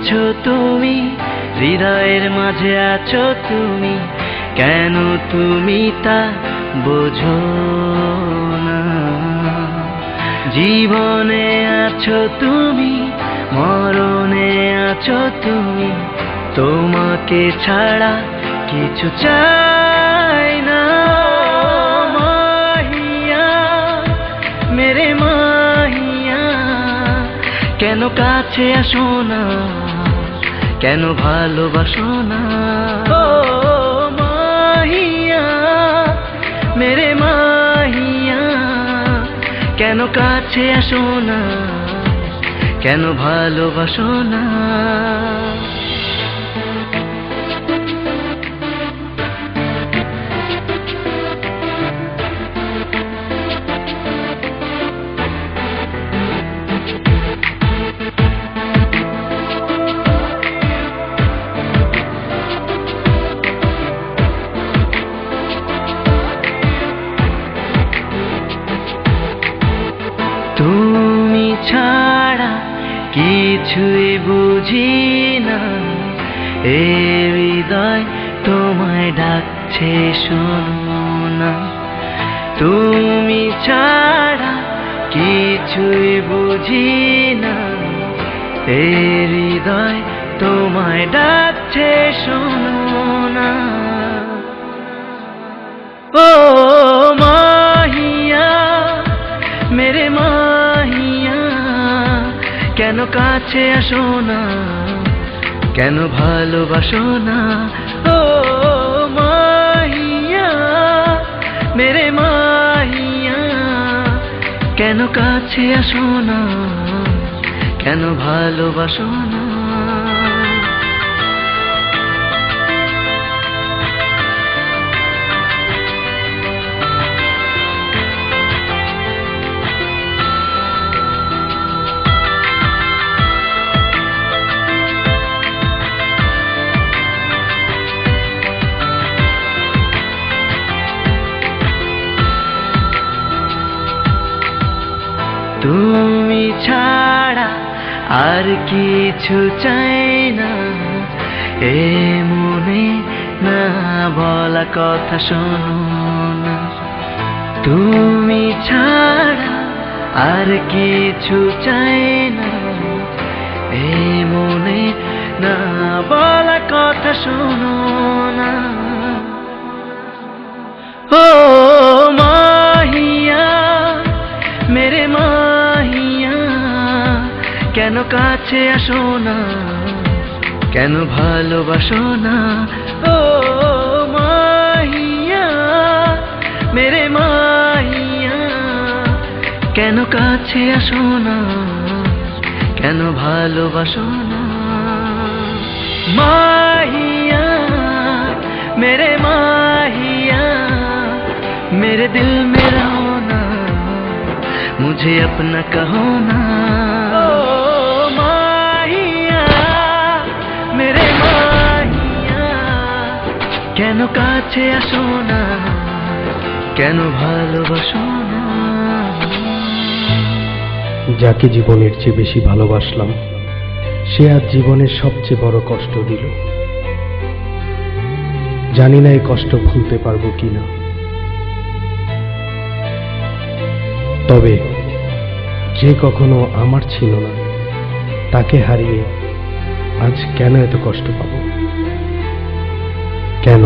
আছো তুমি, হৃদয়ের মাঝে আছো তুমি, কেন তুমি তা বোঝো না? জীবনে আছো তুমি, মরণে আছো তুমি, তোমাকে ছাড়া কিছু চাই না। মাহিয়া, মেরে মাহিয়া, কেন কাছে আসো না, কেন ভালোবাসো না? ও মাহিয়া, মেরে মাহিয়া, কেন কাছে আসো না, কেন ভালোবাসো না? তুমি ছাড়া কিছুই বুঝি না, এ হৃদয় তোমায় ডাকছে শোনো না। তুমি ছাড়া কিছুই বুঝি না, এ হৃদয় তোমায় ডাকছে শোনো না। ও মাহিয়া, মেরে মাহিয়া, কেন কাছে আসো না, কেন ভালোবাসো না? ও মাহিয়া, মেরে মাহিয়া, কেন কাছে আসো না, কেন ভালোবাসো না? তুমি ছাড়া আর কিছু চাই না, এ মনে না বলা কথা শোনো না। তুমি ছাড়া আর কিছু চাই না, এ মনে না বলা কথা শোনো না। ও মাহিয়া, মেরে মাহিয়া, কেন কাছে আসো না, কেন ভালোবাসো না? ও মাহিয়া, মেরে মাহিয়া, কেন কাছে আসো না, কেন ভালোবাসো না? माहिया मेरे माहिया मेरे दिल में रहो ना मुझे अपना कहो ना ओ माहिया मेरे माहिया केनो काछे आसो ना केनो भालोबासो ना যাকে জীবনের চেয়ে বেশি ভালোবাসলাম সে আজ জীবনের সবচেয়ে বড় কষ্ট দিল। জানি না এই কষ্ট ভুলতে পারবো কিনা, তবে যে কখনো আমার ছিল না তাকে হারিয়ে আজ কেন এত কষ্ট পাবো? কেন?